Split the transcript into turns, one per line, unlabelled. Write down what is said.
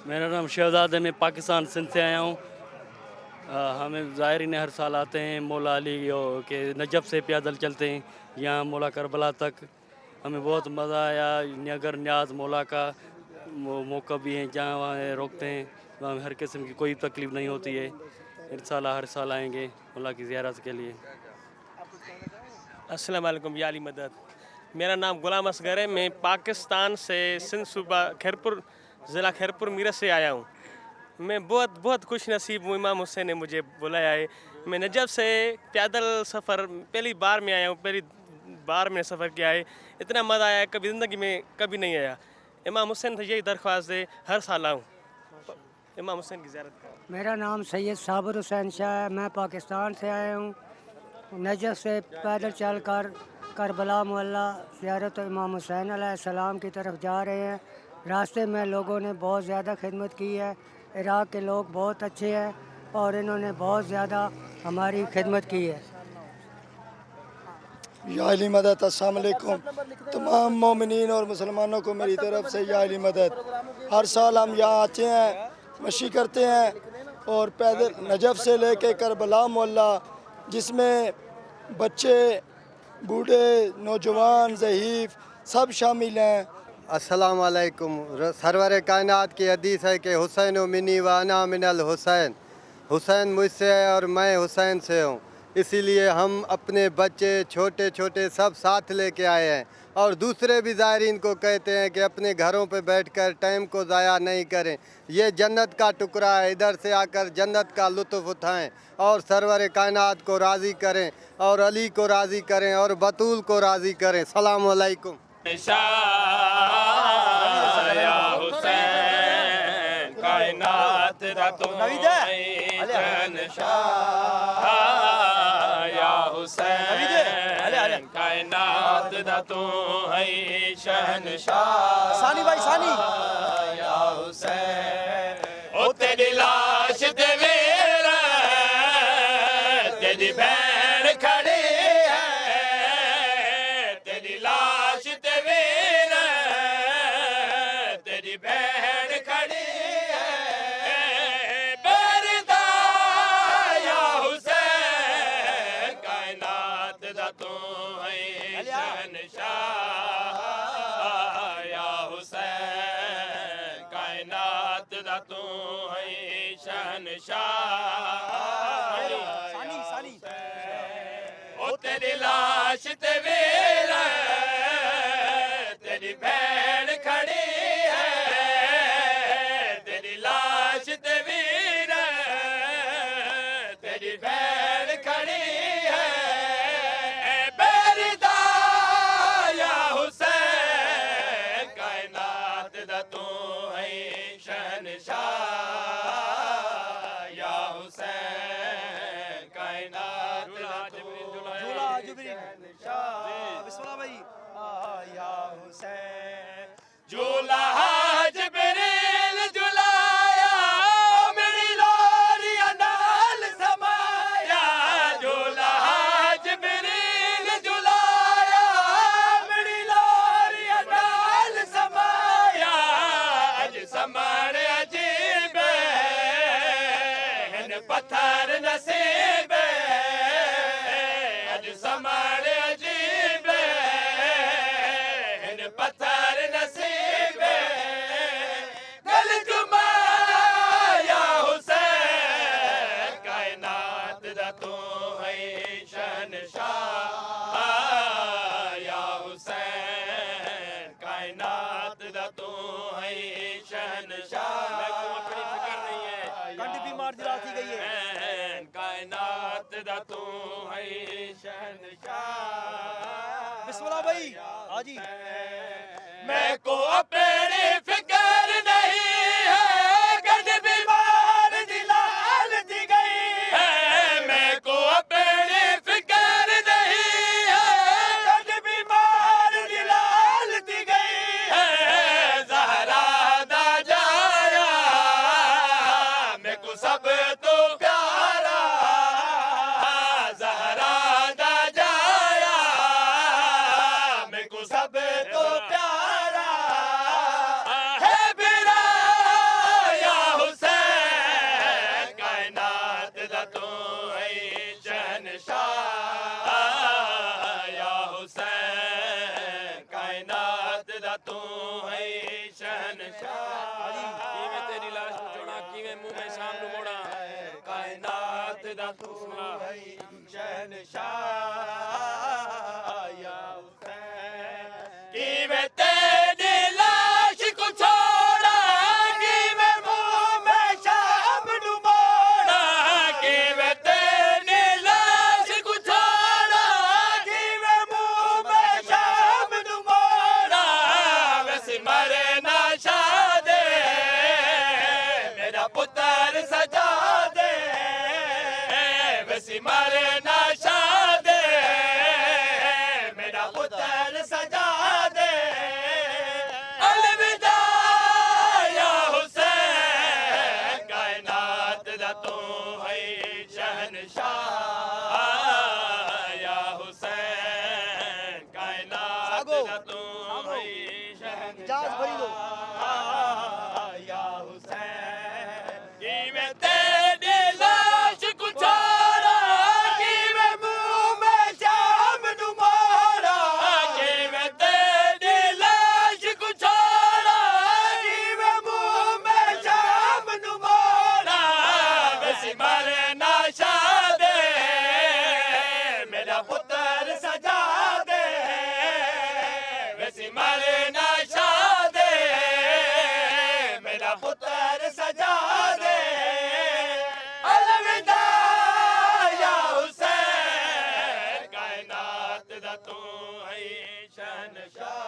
मेरा नाम शहजाद है, मैं पाकिस्तान सिंध से आया हूँ। हमें ज़ायरीन हर साल आते हैं मौला अली के नजफ़ से पैदल चलते हैं यहाँ मौला करबला तक। हमें बहुत मज़ा आया। अगर न्याज मौला का मौका भी है जहाँ वहाँ रोकते हैं, वहाँ हर किस्म की कोई तकलीफ़ नहीं होती है। इंशाल्लाह हर साल आएंगे मौला की ज़ियारत के लिए।
अस्सलाम वालेकुम या अली मदद। मेरा नाम गुलाम असगर है। मैं पाकिस्तान से सिंध सूबा खैरपुर ज़िला खैरपुर मीरठ से आया हूँ। मैं बहुत बहुत खुश नसीब हूँ, इमाम हुसैन ने मुझे बुलाया है। मैं नजफ़ से पैदल सफ़र पहली बार में आया हूँ, पहली बार मैंने सफ़र किया है। इतना मज़ा आया है कभी ज़िंदगी में कभी नहीं आया। इमाम हुसैन से यही दरख्वास्त है हर साल आऊँ इमाम हुसैन की ज़ियारत करूँ।
मेरा नाम सैयद साबिर हुसैन शाह है। मैं पाकिस्तान से आया हूँ। नजफ़ से पैदल चलकर करबला मोहल्ला ज़ियारत इमाम हुसैन अलैहिस्सलाम की तरफ जा रहे हैं। रास्ते में लोगों ने बहुत ज़्यादा खिदमत की है। इराक़ के लोग बहुत अच्छे हैं और इन्होंने बहुत ज़्यादा हमारी खिदमत की है।
या अली मदद। अस्सलाम वालेकुम तमाम मोमिनीन और मुसलमानों को मेरी तरफ से या अली मदद। हर साल हम यहाँ आते हैं, मशी करते हैं और पैदल नजफ़ से लेके करबला मोहल्ला, जिसमें बच्चे, बूढ़े, नौजवान, ज़ईफ़ सब शामिल हैं।
अस्सलाम वालेकुम। सरवर कायनात की हदीस है कि हुसैन मिनी व अना मिनल हुसैन। हुसैन मुझसे है और मैं हुसैन से हूँ। इसीलिए हम अपने बच्चे छोटे छोटे सब साथ लेके आए हैं और दूसरे भी ज़ायरीन को कहते हैं कि अपने घरों पे बैठकर टाइम को ज़ाया नहीं करें। ये जन्नत का टुकड़ा है, इधर से आकर जन्नत का लुत्फ़ उठाएं और सरवर कायनात को राज़ी करें और अली को राज़ी करें और बतूल को राज़ी करें। सलाम अलैकुम।
या हुसैन कायनात दा तू शहंशाह, या हुसैन कायनात दा तू है शहंशाह।
सानी भाई सानी
या हुसैन ओ तेरी लाश ते वेला तेरी भैन खड़ी है, तेरी लाश ते वेला तेरी भैन खड़ी है। बरदा या हुसैन कायनात दा तू है शहंशाह, या हुसैन कायनात दा तू है शहंशाह।
सानी सानी
ओ तेरी लाश ते वेला तेरी भैन खड़ी है, तेरी लाश ते वेला तेरी भैन खड़ी है। बरदा या हुसैन कायनात दा तू है शहंशाह, या हुसैन कायनात दा तू
झूला जुबरीन बिस्मिल्लाह भाई या हुसैन
झूला जिब्रील झुलाया मेरी लोरिया नाल समाया। झूला जिब्रील झुलाया मेरी लोरिया नाल समाया। अज समण अजीब है पत्थर नसीब, अज समण अजीब है पत्थर नसीब। गल जुमा या हुसैन कायनात दा तू है शहंशाह, या हुसैन कायनात दा तू है शहंशाह। अपनी फिक्र नहीं है,
कंठ बीमार दिलाती गई है।
कायनात दा तू है शहंशाह।
बिस्मिल्लाह भाई हाजी
मैं को अपनी फिक्र नहीं है, गज बीमार दिलाल दी गई है। मैं को अपनी फिक्र नहीं है, गज बीमार दिलाल दी गई है। ज़हरा दा जाया मैं को सब तो प्यारा, ज़हरा दा जाया मैं को सब तो प्यारा है। बिरा तू है शहनशाह या हुसैन कि मैं तेरी लाश को छोड़ा कि मैं मुंह में शाम नू मोड़ा कि मैं तेरी लाश को छोड़ा कि मैं मुंह में शाम नू मोड़ा वैसे मरे ना शादे मेरा पुत्र सजा दे वैसे मरे ना शादे मेरा पुत्र सजा दे अलविदा या हुसैन कायनात दा तू है शहनशाह या हुसैन कायनात दा तू है
इजाज़ भरी दो।
शहनशाह या हुसैन कि मैं तेरी लाश को छोड़ा कि मैं मुंह में शाम नू मोड़ा कि मैं तेरी लाश को छोड़ा कि मैं मुंह में शाम नू मोड़ा वैसे मरे ना शादे मेरा पुत्र सजा दे वैसे मरे ना शादे मेरा पुत्र सजा दे अलविदा या हुसैन कायनात दा तू है शहनशाह